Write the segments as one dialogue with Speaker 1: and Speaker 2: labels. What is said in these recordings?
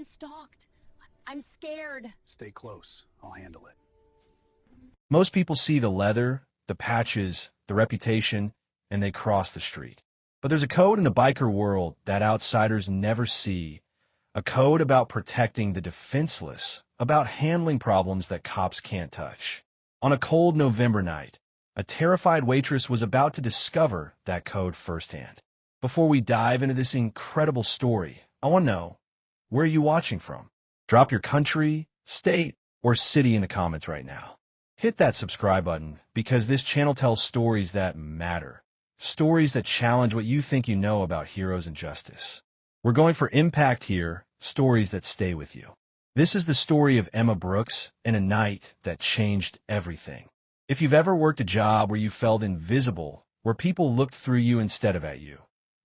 Speaker 1: stalked. I'm scared.
Speaker 2: Stay close. I'll handle it.
Speaker 3: Most people see the leather, the patches, the reputation, and they cross the street. But there's a code in the biker world that outsiders never see, a code about protecting the defenseless, about handling problems that cops can't touch. On a cold November night, a terrified waitress was about to discover that code firsthand. Before we dive into this incredible story, I want to know, where are you watching from? Drop your country, state, or city in the comments right now. Hit that subscribe button because this channel tells stories that matter. Stories that challenge what you think you know about heroes and justice. We're going for impact here, stories that stay with you. This is the story of Emma Brooks and a night that changed everything. If you've ever worked a job where you felt invisible, where people looked through you instead of at you,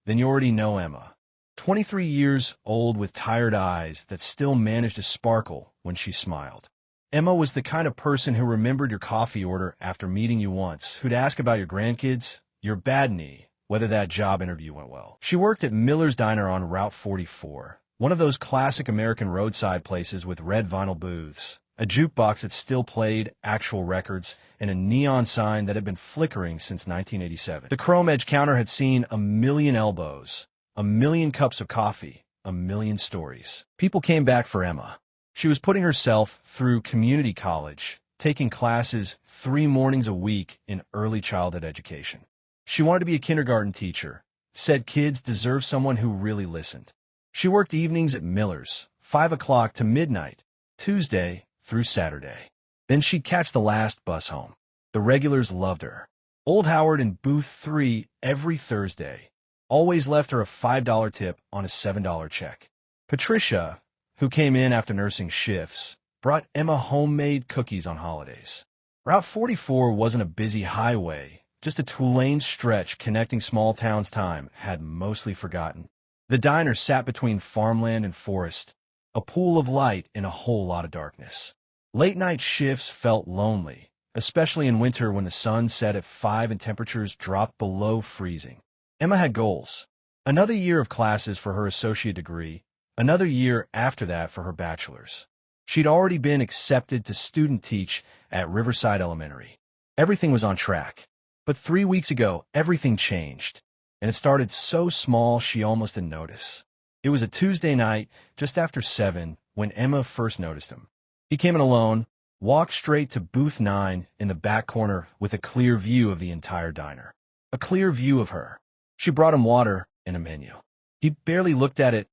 Speaker 3: then you already know Emma. 23 years old with tired eyes that still managed to sparkle when she smiled. Emma was the kind of person who remembered your coffee order after meeting you once, who'd ask about your grandkids, your bad knee, whether that job interview went well. She worked at Miller's Diner on Route 44, one of those classic American roadside places with red vinyl booths, a jukebox that still played actual records, and a neon sign that had been flickering since 1987. The chrome-edged counter had seen a million elbows, a million cups of coffee, a million stories. People came back for Emma. She was putting herself through community college, taking classes 3 mornings a week in early childhood education. She wanted to be a kindergarten teacher, said kids deserve someone who really listened. She worked evenings at Miller's, 5 o'clock to midnight, Tuesday through Saturday. Then she'd catch the last bus home. The regulars loved her. Old Howard in booth 3 every Thursday always left her a $5 tip on a $7 check. Patricia, who came in after nursing shifts, brought Emma homemade cookies on holidays. Route 44 wasn't a busy highway, just a two-lane stretch connecting small towns time had mostly forgotten. The diner sat between farmland and forest, a pool of light in a whole lot of darkness. Late-night shifts felt lonely, especially in winter when the sun set at 5 and temperatures dropped below freezing. Emma had goals. Another year of classes for her associate degree, another year after that for her bachelor's. She'd already been accepted to student teach at Riverside Elementary. Everything was on track. But 3 weeks ago, everything changed. And it started so small she almost didn't notice. It was a Tuesday night, just after 7, when Emma first noticed him. He came in alone, walked straight to booth 9 in the back corner with a clear view of the entire diner. A clear view of her. She brought him water and a menu. He barely looked at it,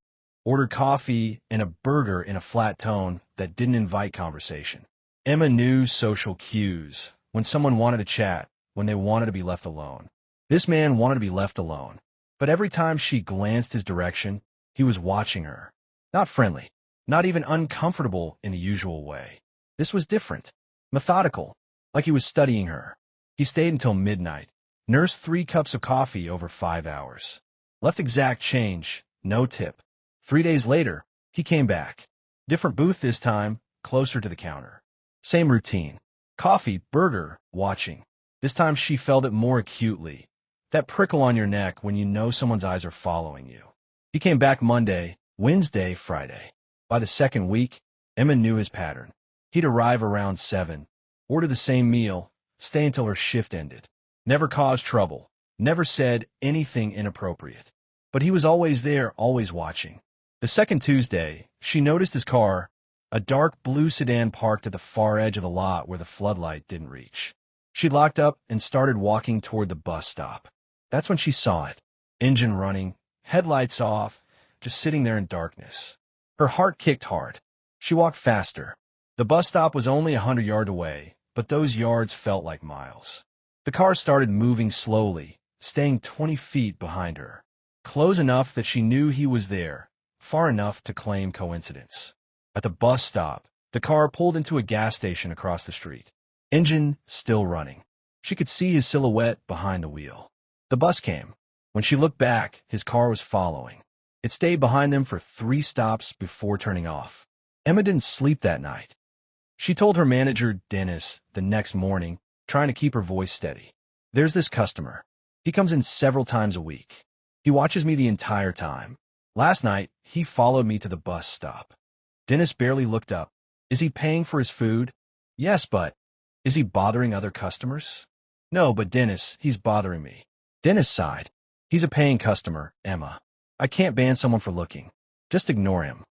Speaker 3: ordered coffee and a burger in a flat tone that didn't invite conversation. Emma knew social cues, when someone wanted to chat, when they wanted to be left alone. This man wanted to be left alone, but every time she glanced his direction, he was watching her. Not friendly, not even uncomfortable in the usual way. This was different, methodical, like he was studying her. He stayed until midnight, nursed 3 cups of coffee over 5 hours. Left exact change, no tip. 3 days later, he came back. Different booth this time, closer to the counter. Same routine. Coffee, burger, watching. This time she felt it more acutely. That prickle on your neck when you know someone's eyes are following you. He came back Monday, Wednesday, Friday. By the 2nd week, Emma knew his pattern. He'd arrive around 7, order the same meal, stay until her shift ended. Never caused trouble, never said anything inappropriate. But he was always there, always watching. The 2nd Tuesday, she noticed his car, a dark blue sedan parked at the far edge of the lot where the floodlight didn't reach. She locked up and started walking toward the bus stop. That's when she saw it. Engine running, headlights off, just sitting there in darkness. Her heart kicked hard. She walked faster. The bus stop was only 100 yards away, but those yards felt like miles. The car started moving slowly, staying 20 feet behind her. Close enough that she knew he was there, far enough to claim coincidence. At the bus stop, the car pulled into a gas station across the street. Engine still running. She could see his silhouette behind the wheel. The bus came. When she looked back, his car was following. It stayed behind them for 3 stops before turning off. Emma didn't sleep that night. She told her manager, Dennis, the next morning, trying to keep her voice steady. There's this customer. He comes in several times a week. He watches me the entire time. Last night, he followed me to the bus stop. Dennis barely looked up. Is he paying for his food? Yes, but is he bothering other customers? No, but Dennis, he's bothering me. Dennis sighed. He's a paying customer, Emma. I can't ban someone for looking. Just ignore him.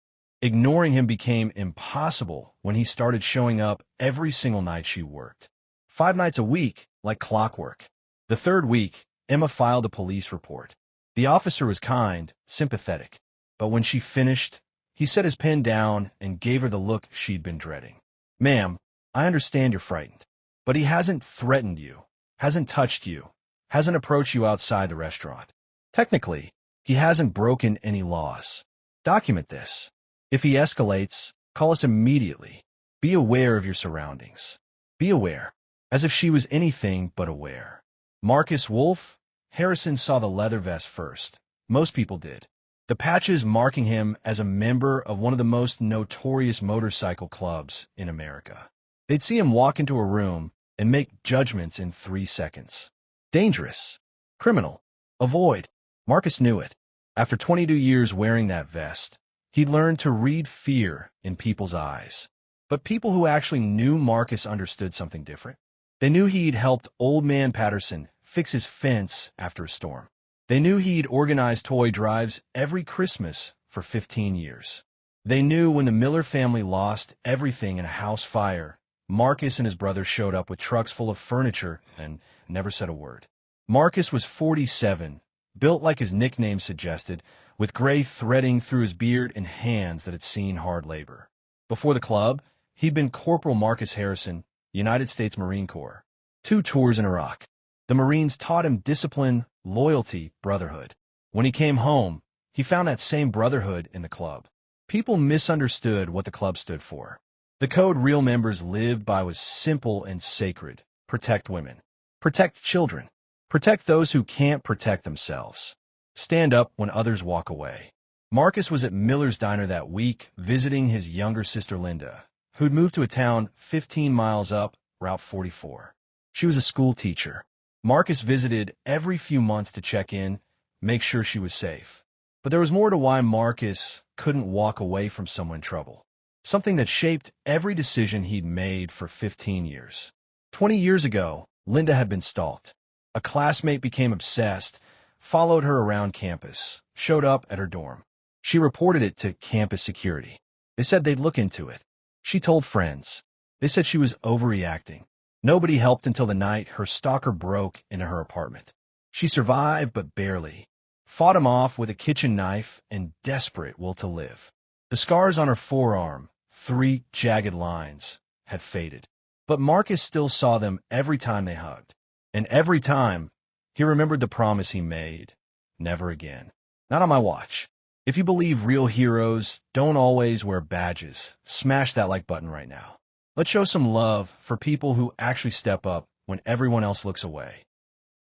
Speaker 3: Ignoring him became impossible when he started showing up every single night she worked. 5 nights a week, like clockwork. The third week, Emma filed a police report. The officer was kind, sympathetic. But when she finished, he set his pen down and gave her the look she'd been dreading. Ma'am, I understand you're frightened. But he hasn't threatened you, hasn't touched you, hasn't approached you outside the restaurant. Technically, he hasn't broken any laws. Document this. If he escalates, call us immediately. Be aware of your surroundings. Be aware. As if she was anything but aware. Marcus Wolf? Harrison saw the leather vest first. Most people did. The patches marking him as a member of one of the most notorious motorcycle clubs in America. They'd see him walk into a room and make judgments in 3 seconds. Dangerous. Criminal. Avoid. Marcus knew it. After 22 years wearing that vest, he'd learned to read fear in people's eyes. But people who actually knew Marcus understood something different. They knew he'd helped Old Man Patterson fix his fence after a storm. They knew he'd organized toy drives every Christmas for 15 years. They knew when the Miller family lost everything in a house fire, Marcus and his brother showed up with trucks full of furniture and never said a word. Marcus was 47, built like his nickname suggested, with gray threading through his beard and hands that had seen hard labor. Before the club, he'd been Corporal Marcus Harrison, United States Marine Corps. 2 tours in Iraq. The Marines taught him discipline, loyalty, brotherhood. When he came home, he found that same brotherhood in the club. People misunderstood what the club stood for. The code real members lived by was simple and sacred. Protect women. Protect children. Protect those who can't protect themselves. Stand up when others walk away. Marcus was at Miller's Diner that week, visiting his younger sister Linda, who'd moved to a town 15 miles up Route 44. She was a school teacher. Marcus visited every few months to check in, make sure she was safe. But there was more to why Marcus couldn't walk away from someone in trouble. Something that shaped every decision he'd made for 15 years. 20 years ago, Linda had been stalked. A classmate became obsessed, followed her around campus, showed up at her dorm. She reported it to campus security. They said they'd look into it. She told friends. They said she was overreacting. Nobody helped until the night her stalker broke into her apartment. She survived, but barely. Fought him off with a kitchen knife and desperate will to live. The scars on her forearm, 3 jagged lines, had faded. But Marcus still saw them every time they hugged. And every time, he remembered the promise he made. Never again. Not on my watch. If you believe real heroes don't always wear badges, smash that like button right now. Let's show some love for people who actually step up when everyone else looks away.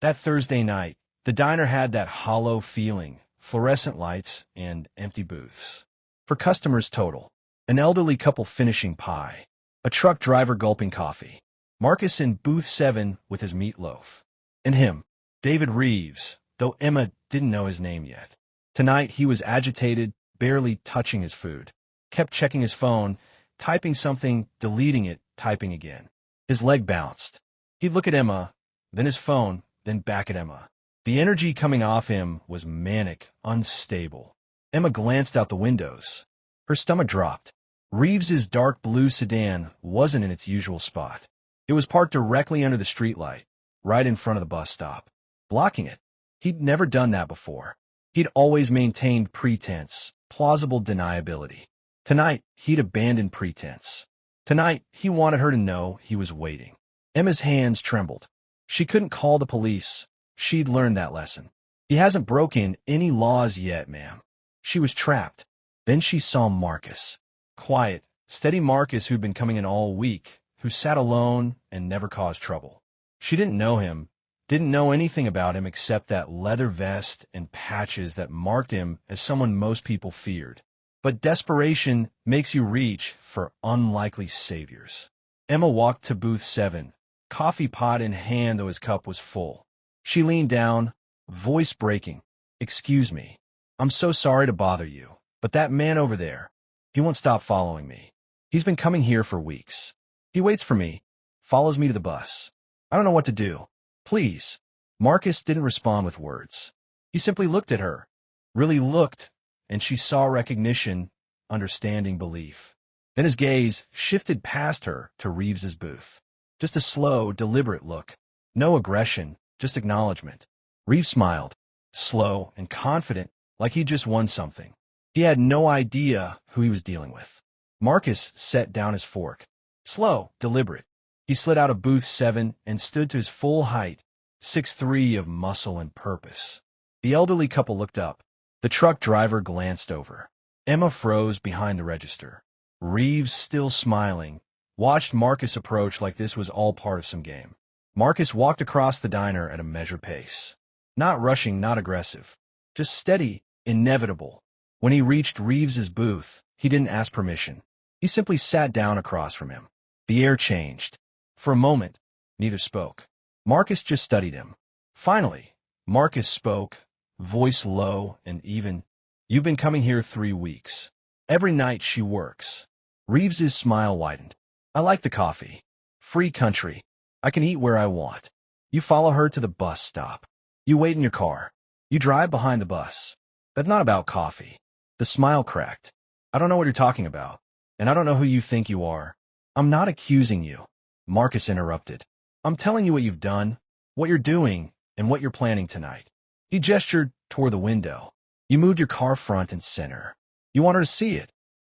Speaker 3: That Thursday night, the diner had that hollow feeling, fluorescent lights and empty booths. For customers total, an elderly couple finishing pie, a truck driver gulping coffee, Marcus in booth 7 with his meatloaf, and him, David Reeves, though Emma didn't know his name yet. Tonight he was agitated, barely touching his food, kept checking his phone, typing something, deleting it, typing again. His leg bounced. He'd look at Emma, then his phone, then back at Emma. The energy coming off him was manic, unstable. Emma glanced out the windows. Her stomach dropped. Reeves's dark blue sedan wasn't in its usual spot. It was parked directly under the streetlight, right in front of the bus stop, blocking it. He'd never done that before. He'd always maintained pretense, plausible deniability. Tonight, he'd abandoned pretense. Tonight, he wanted her to know he was waiting. Emma's hands trembled. She couldn't call the police. She'd learned that lesson. He hasn't broken any laws yet, ma'am. She was trapped. Then she saw Marcus. Quiet, steady Marcus who'd been coming in all week, who sat alone and never caused trouble. She didn't know him, didn't know anything about him except that leather vest and patches that marked him as someone most people feared. But desperation makes you reach for unlikely saviors. Emma walked to booth 7, coffee pot in hand though his cup was full. She leaned down, voice breaking. "Excuse me. I'm so sorry to bother you, but that man over there, He won't stop following me. He's been coming here for weeks. He waits for me, follows me to the bus. I don't know what to do. Please. Marcus didn't respond with words. He simply looked at her, really looked, and she saw recognition, understanding, belief. Then his gaze shifted past her to Reeves's booth. Just a slow, deliberate look. No aggression, just acknowledgement. Reeves smiled, slow and confident, like he'd just won something. He had no idea who he was dealing with. Marcus set down his fork. Slow, deliberate. He slid out of booth 7 and stood to his full height, 6'3" of muscle and purpose. The elderly couple looked up. The truck driver glanced over. Emma froze behind the register. Reeves, still smiling, watched Marcus approach like this was all part of some game. Marcus walked across the diner at a measured pace. Not rushing, not aggressive. Just steady, inevitable. When he reached Reeves's booth, he didn't ask permission. He simply sat down across from him. The air changed. For a moment, neither spoke. Marcus just studied him. Finally, Marcus spoke, voice low and even. You've been coming here 3 weeks. Every night she works. Reeves's smile widened. I like the coffee. Free country. I can eat where I want. You follow her to the bus stop. You wait in your car. You drive behind the bus. That's not about coffee. The smile cracked. I don't know what you're talking about, and I don't know who you think you are. I'm not accusing you. Marcus interrupted. I'm telling you what you've done, what you're doing, and what you're planning tonight. He gestured toward the window. You moved your car front and center. You want her to see it.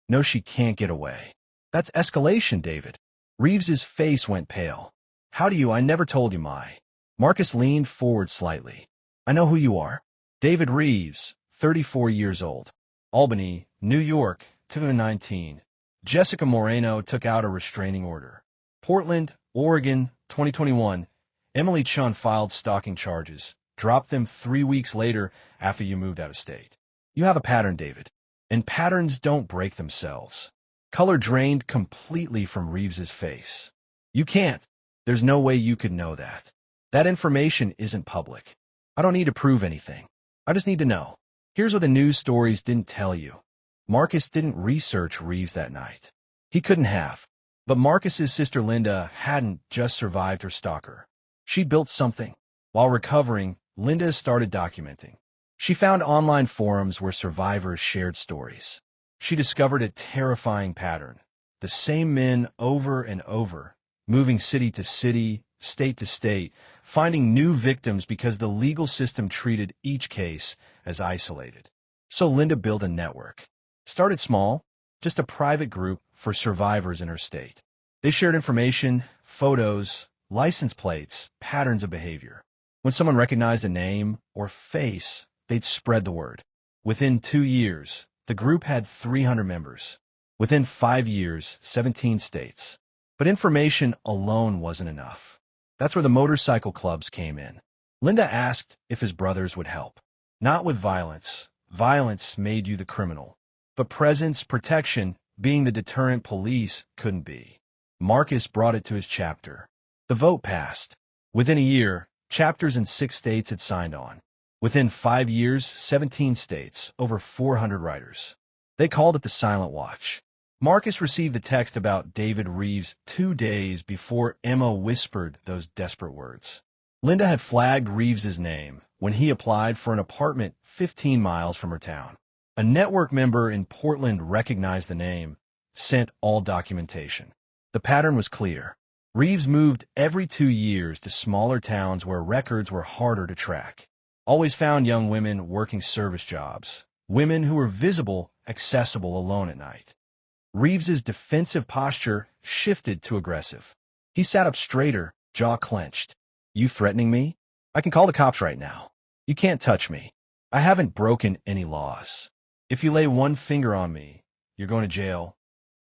Speaker 3: No, she can't get away. That's escalation, David. Reeves's face went pale. How do you? I never told you my. Marcus leaned forward slightly. I know who you are. David Reeves, 34 years old. Albany, New York, 2019. Jessica Moreno took out a restraining order. Portland, Oregon, 2021. Emily Chun filed stalking charges. Dropped them 3 weeks later after you moved out of state. You have a pattern, David. And patterns don't break themselves. Color drained completely from Reeves's face. You can't. There's no way you could know that. That information isn't public. I don't need to prove anything. I just need to know. Here's what the news stories didn't tell you. Marcus didn't research Reeves that night. He couldn't have. But Marcus's sister Linda hadn't just survived her stalker. She'd built something. While recovering, Linda started documenting. She found online forums where survivors shared stories. She discovered a terrifying pattern. The same men over and over, moving city to city, state to state, finding new victims because the legal system treated each case as isolated. So Linda built a network. Started small, just a private group for survivors in her state. They shared information, photos, license plates, patterns of behavior. When someone recognized a name or face, they'd spread the word. Within 2 years, the group had 300 members. Within 5 years, 17 states. But information alone wasn't enough. That's where the motorcycle clubs came in. Linda asked if his brothers would help. Not with violence. Violence made you the criminal. But presence, protection, being the deterrent police couldn't be. Marcus brought it to his chapter. The vote passed. Within a year, chapters in 6 states had signed on. Within 5 years, 17 states, over 400 writers. They called it the Silent Watch. Marcus received the text about David Reeves 2 days before Emma whispered those desperate words. Linda had flagged Reeves's name when he applied for an apartment 15 miles from her town. A network member in Portland recognized the name, sent all documentation. The pattern was clear. Reeves moved every 2 years to smaller towns where records were harder to track. Always found young women working service jobs, women who were visible, accessible alone at night. Reeves's defensive posture shifted to aggressive. He sat up straighter, jaw clenched. You threatening me? I can call the cops right now. You can't touch me. I haven't broken any laws. If you lay one finger on me, you're going to jail.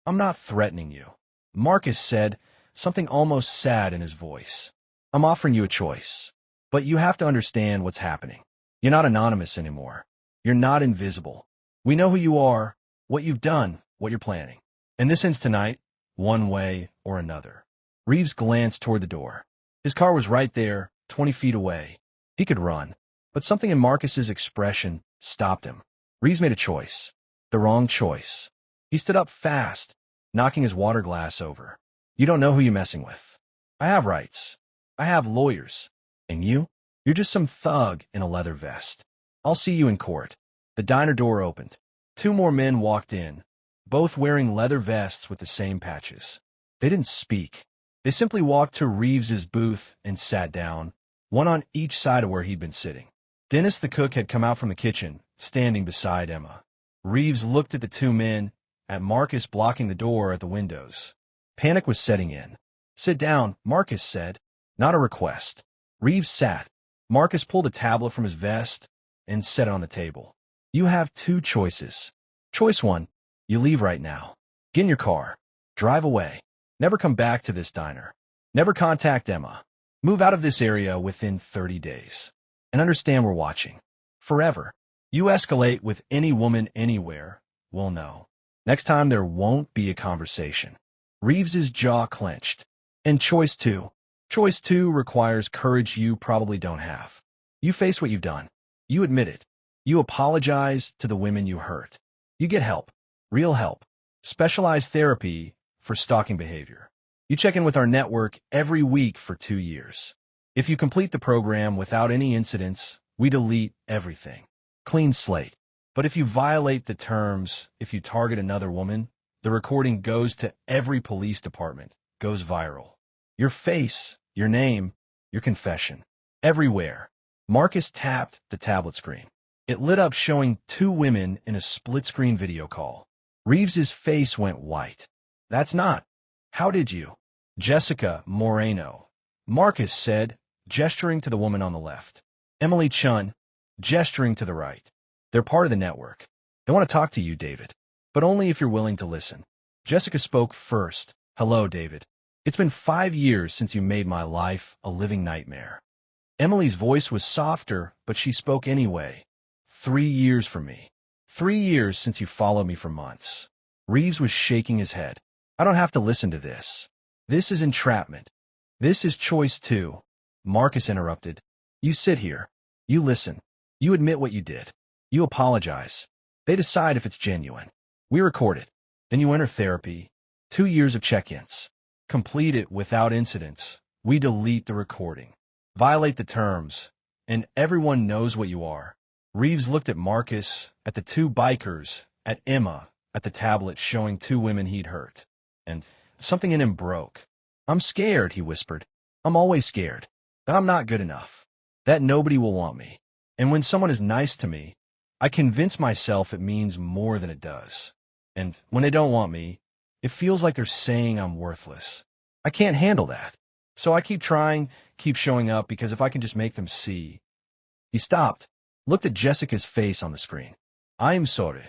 Speaker 3: I'm not threatening you. Marcus said, something almost sad in his voice. I'm offering you a choice. But you have to understand what's happening. You're not anonymous anymore. You're not invisible. We know who you are, what you've done, what you're planning. And this ends tonight, one way or another. Reeves glanced toward the door. His car was right there, 20 feet away. He could run, but something in Marcus's expression stopped him. Reeves made a choice. The wrong choice. He stood up fast, knocking his water glass over. You don't know who you're messing with. I have rights. I have lawyers. And you? You're just some thug in a leather vest. I'll see you in court. The diner door opened. Two more men walked in, both wearing leather vests with the same patches. They didn't speak. They simply walked to Reeves's booth and sat down, one on each side of where he'd been sitting. Dennis the cook had come out from the kitchen, standing beside Emma. Reeves looked at the two men, at Marcus blocking the door at the windows. Panic was setting in. Sit down, Marcus said. Not a request. Reeves sat. Marcus pulled a tablet from his vest and set it on the table. You have two choices. Choice one, you leave right now. Get in your car. Drive away. Never come back to this diner. Never contact Emma. Move out of this area within 30 days. And understand we're watching. Forever. You escalate with any woman anywhere, we'll know. Next time there won't be a conversation. Reeves's jaw clenched. And choice two. Choice two requires courage you probably don't have. You face what you've done. You admit it. You apologize to the women you hurt. You get help. Real help. Specialized therapy for stalking behavior. You check in with our network every week for 2 years. If you complete the program without any incidents, we delete everything. Clean slate. But if you violate the terms, if you target another woman, the recording goes to every police department, goes viral. Your face, your name, your confession. Everywhere. Marcus tapped the tablet screen. It lit up showing two women in a split-screen video call. Reeves's face went white. That's not. How did you? Jessica Moreno. Marcus said, gesturing to the woman on the left. Emily Chun, gesturing to the right. They're part of the network. They want to talk to you, David. But only if you're willing to listen. Jessica spoke first. Hello, David. It's been 5 years since you made my life a living nightmare. Emily's voice was softer, but she spoke anyway. 3 years for me. 3 years since you followed me for months. Reeves was shaking his head. I don't have to listen to this. This is entrapment. This is choice two. Marcus interrupted. You sit here. You listen. You admit what you did. You apologize. They decide if it's genuine. We record it. Then you enter therapy. 2 years of check-ins. Complete it without incidents. We delete the recording. Violate the terms. And everyone knows what you are. Reeves looked at Marcus, at the two bikers, at Emma, at the tablet showing two women he'd hurt. And something in him broke. I'm scared, he whispered. I'm always scared. That I'm not good enough. That nobody will want me. And when someone is nice to me, I convince myself it means more than it does. And when they don't want me, it feels like they're saying I'm worthless. I can't handle that. So I keep trying, keep showing up, because if I can just make them see. He stopped, looked at Jessica's face on the screen. I am sorry.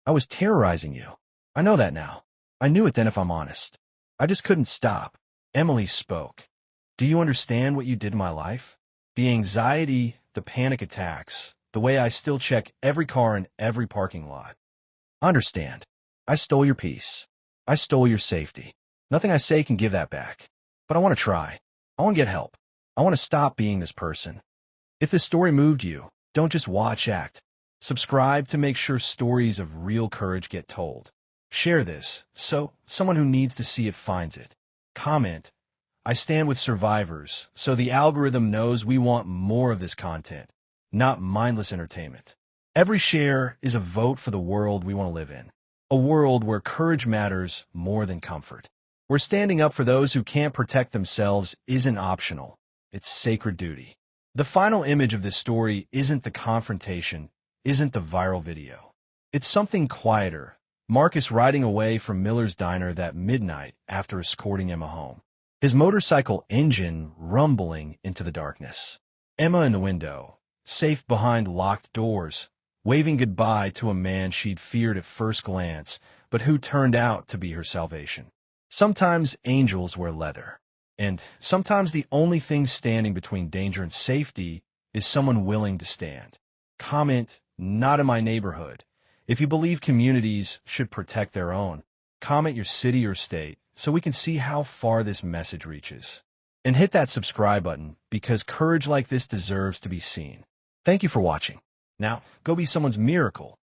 Speaker 3: I was terrorizing you. I know that now. I knew it then, if I'm honest. I just couldn't stop. Emily spoke. Do you understand what you did in my life? The anxiety, the panic attacks, the way I still check every car in every parking lot. I understand. I stole your peace. I stole your safety. Nothing I say can give that back. But I want to try. I want to get help. I want to stop being this person. If this story moved you, don't just watch, act. Subscribe to make sure stories of real courage get told. Share this so someone who needs to see it finds it. Comment, I stand with survivors, so the algorithm knows we want more of this content, not mindless entertainment. Every share is a vote for the world we want to live in. A world where courage matters more than comfort. Where standing up for those who can't protect themselves isn't optional. It's sacred duty. The final image of this story isn't the confrontation, isn't the viral video. It's something quieter. Marcus riding away from Miller's diner that midnight after escorting Emma home. His motorcycle engine rumbling into the darkness. Emma in the window, safe behind locked doors, waving goodbye to a man she'd feared at first glance, but who turned out to be her salvation. Sometimes angels wear leather, and sometimes the only thing standing between danger and safety is someone willing to stand. Comment, not in my neighborhood. If you believe communities should protect their own, comment your city or state so we can see how far this message reaches. And hit that subscribe button, because courage like this deserves to be seen. Thank you for watching. Now, go be someone's miracle.